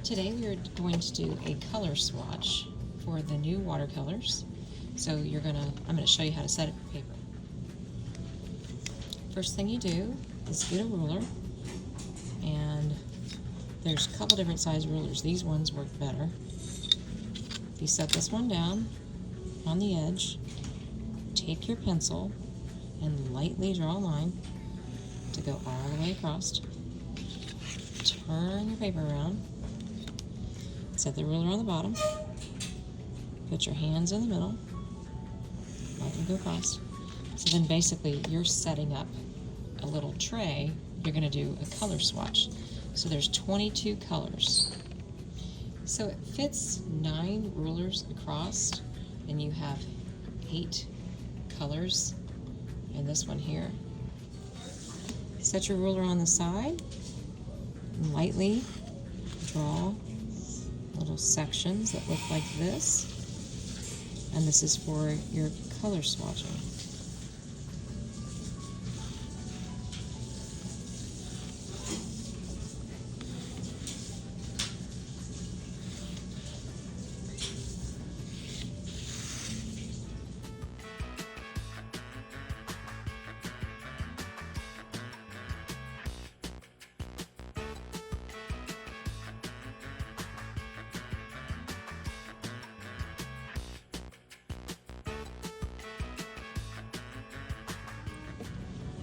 Today we are going to do a color swatch for the new watercolors. So I'm gonna show you how to set up your paper. First thing you do is get a ruler, and there's a couple different size rulers. These ones work better. You set this one down on the edge, take your pencil and lightly draw a line to go all the way across. Turn your paper around, set the ruler on the bottom, put your hands in the middle, let them go across. So then basically you're setting up a little tray. You're going to do a color swatch. So there's 22 colors. So it fits 9 rulers across, and you have 8 colors in this one here. Set your ruler on the side and lightly draw little sections that look like this, and this is for your color swatching.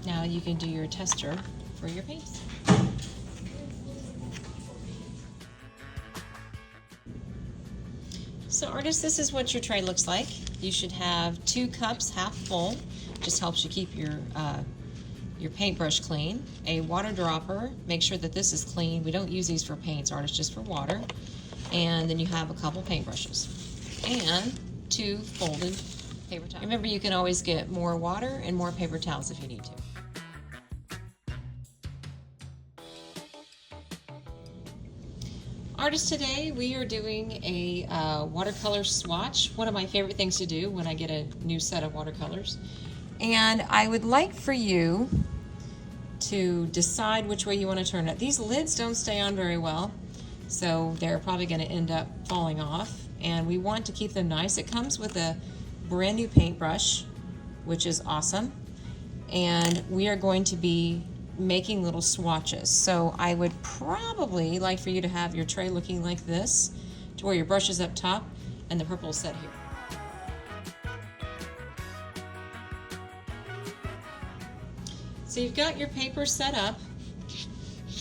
Now you can do your tester for your paints. So artists, this is what your tray looks like. You should have 2 cups half full. Just helps you keep your paintbrush clean. A water dropper, make sure that this is clean. We don't use these for paints, artists, just for water. And then you have a couple paintbrushes. And 2 folded paper towels. Remember, you can always get more water and more paper towels if you need to. Artists, today we are doing a watercolor swatch, one of my favorite things to do when I get a new set of watercolors. And I would like for you to decide which way you want to turn it. These lids don't stay on very well, so they're probably going to end up falling off, and we want to keep them nice. It comes with a brand new paintbrush, which is awesome, and we are going to be making little swatches. So I would probably like for you to have your tray looking like this, to where your brush is up top and the purple is set here. So you've got your paper set up,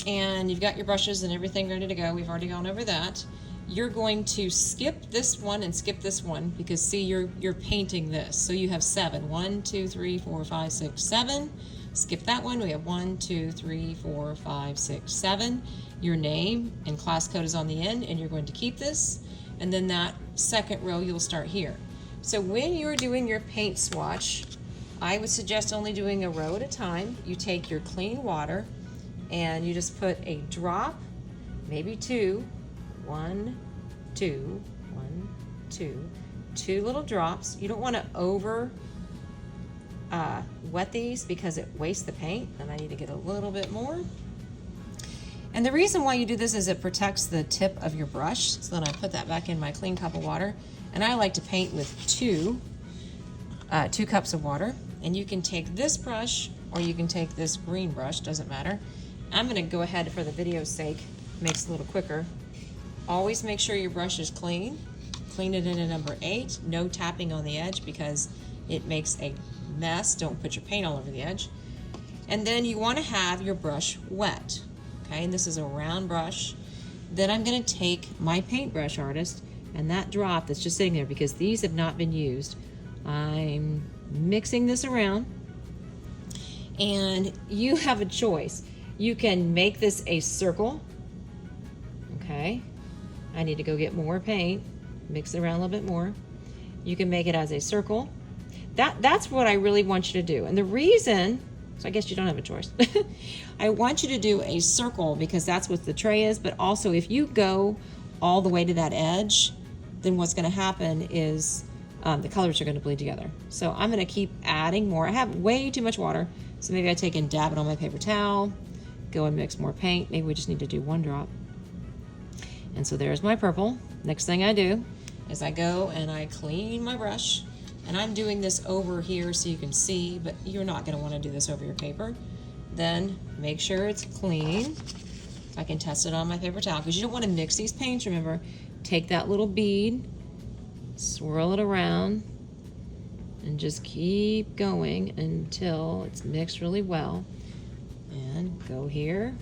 and you've got your brushes and everything ready to go. We've already gone over that. You're going to skip this one and skip this one, because see, you're painting this. So you have 7. 1, 2, 3, 4, 5, 6, 7. Skip that one. We have 1, 2, 3, 4, 5, 6, 7. Your name and class code is on the end, and you're going to keep this. And then that second row, you'll start here. So when you're doing your paint swatch, I would suggest only doing a row at a time. You take your clean water and you just put a drop, maybe 2, 1, 2, 1, 2, 2 little drops. You don't want to over wet these because it wastes the paint, and I need to get a little bit more. And the reason why you do this is it protects the tip of your brush. So then I put that back in my clean cup of water, and I like to paint with 2 cups of water. And you can take this brush or you can take this green brush, doesn't matter. I'm going to go ahead, for the video's sake, makes it a little quicker. Always make sure your brush is clean. Clean it in a number 8. No tapping on the edge because it makes a mess. Don't put your paint all over the edge. And then you want to have your brush wet. Okay, and this is a round brush. Then I'm going to take my paintbrush, artist, and that drop that's just sitting there, because these have not been used, I'm mixing this around, and you have a choice. You can make this a circle. Okay, I need to go get more paint, mix it around a little bit more. You can make it as a circle. That's what I really want you to do. And the reason, so I guess you don't have a choice. I want you to do a circle because that's what the tray is, but also if you go all the way to that edge, then what's going to happen is the colors are going to bleed together. So I'm going to keep adding more. I have way too much water, so maybe I take and dab it on my paper towel, go and mix more paint. Maybe we just need to do 1 drop. And so there's my purple. Next thing I do is I go and I clean my brush. And I'm doing this over here so you can see, but you're not going to want to do this over your paper. Then make sure it's clean. I can test it on my paper towel because you don't want to mix these paints. Remember, take that little bead, swirl it around, and just keep going until it's mixed really well. And go here,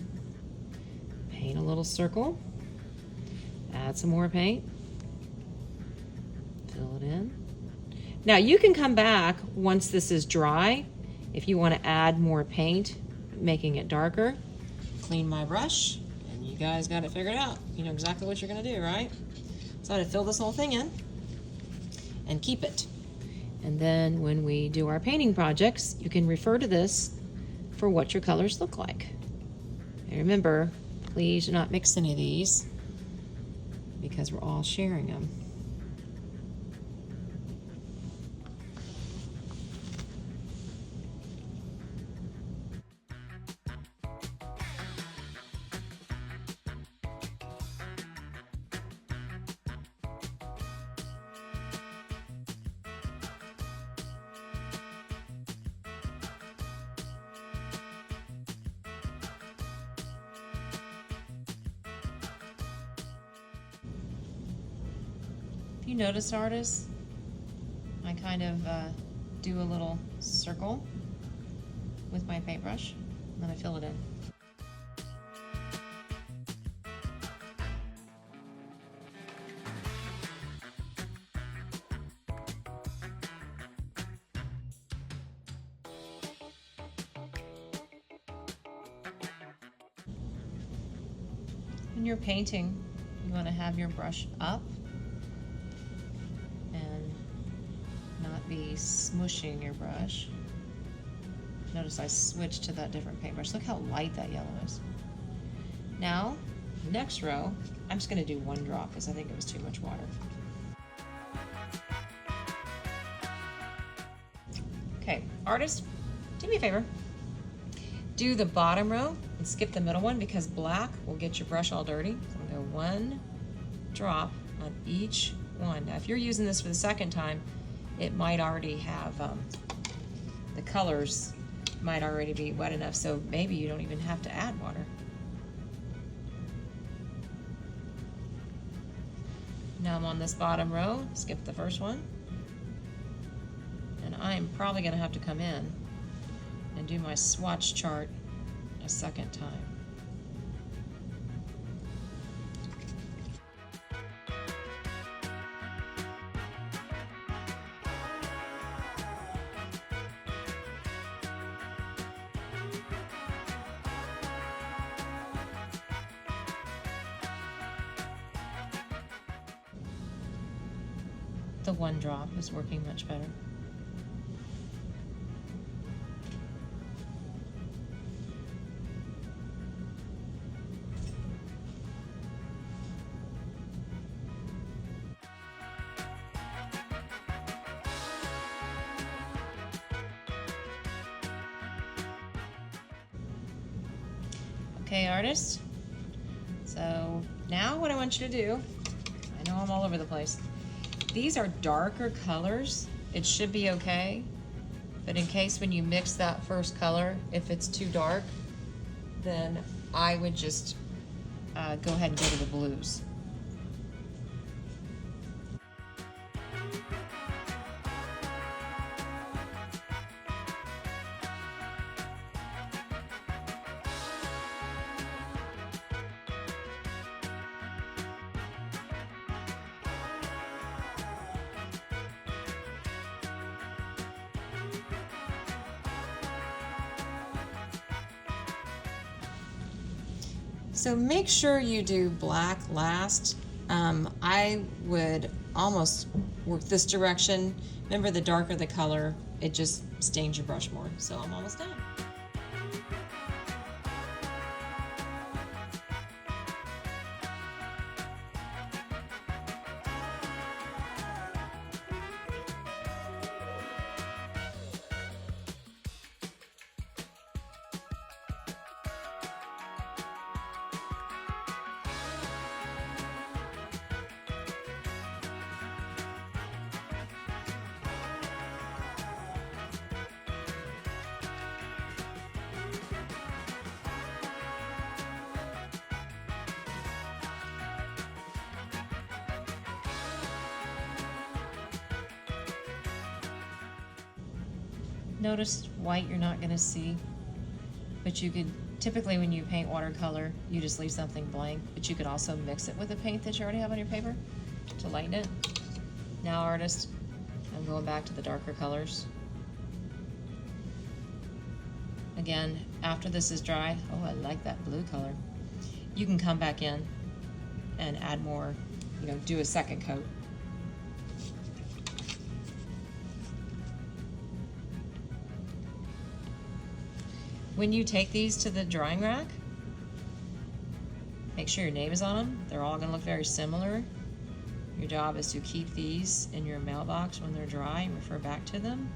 paint a little circle, add some more paint, fill it in. Now you can come back once this is dry if you want to add more paint, making it darker. Clean my brush, and you guys got it figured out. You know exactly what you're going to do, right? So I'm going to fill this whole thing in and keep it. And then when we do our painting projects, you can refer to this for what your colors look like. And remember, please do not mix any of these because we're all sharing them. If you notice, artists, I kind of do a little circle with my paintbrush, and then I fill it in. When you're painting, you want to have your brush up and not be smushing your brush. Notice I switched to that different paintbrush. Look how light that yellow is. Now, next row, I'm just going to do one drop because I think it was too much water. Okay, artist, do me a favor. Do the bottom row and skip the middle one because black will get your brush all dirty. So I'm going to go one drop on each one. Now if you're using this for the second time, it might already have, the colors might already be wet enough, so maybe you don't even have to add water. Now I'm on this bottom row, skip the first one. And I'm probably going to have to come in and do my swatch chart a second time. The one drop is working much better. Okay, artists, so now what I want you to do, I know I'm all over the place, these are darker colors, it should be okay, but in case when you mix that first color, if it's too dark, then I would just go ahead and go to the blues. So make sure you do black last. I would almost work this direction. Remember, the darker the color, it just stains your brush more. So I'm almost done. Notice white you're not gonna see, but you could, typically when you paint watercolor, you just leave something blank, but you could also mix it with the paint that you already have on your paper to lighten it. Now, artist, I'm going back to the darker colors. Again, after this is dry, oh, I like that blue color. You can come back in and add more, you know, do a second coat. When you take these to the drying rack, make sure your name is on them. They're all gonna look very similar. Your job is to keep these in your mailbox when they're dry and refer back to them,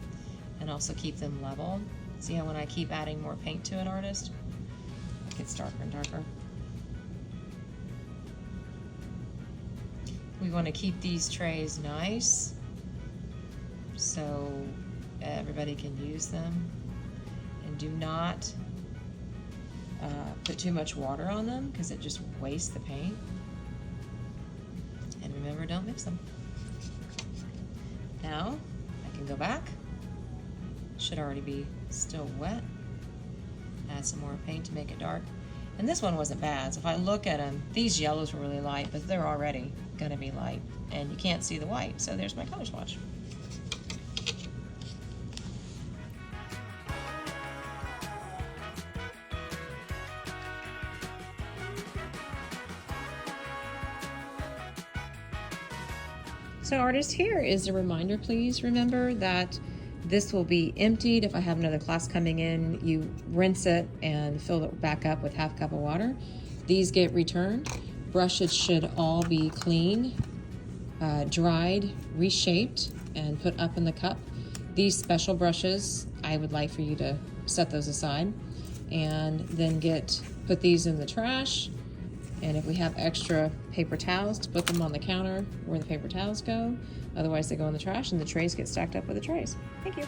and also keep them level. See how when I keep adding more paint to it, artist, it gets darker and darker. We want to keep these trays nice so everybody can use them, and do not put too much water on them because it just wastes the paint. And remember, don't mix them. Now I can go back. Should already be still wet. Add some more paint to make it dark. And this one wasn't bad. So if I look at them, these yellows were really light, but they're already gonna be light. And you can't see the white, so there's my color swatch. So artists, here is a reminder, please remember that this will be emptied. If I have another class coming in, you rinse it and fill it back up with half a cup of water. These get returned. Brushes should all be clean, dried, reshaped, and put up in the cup. These special brushes, I would like for you to set those aside, and then put these in the trash. And if we have extra paper towels, to put them on the counter where the paper towels go. Otherwise they go in the trash and the trays get stacked up with the trays. Thank you.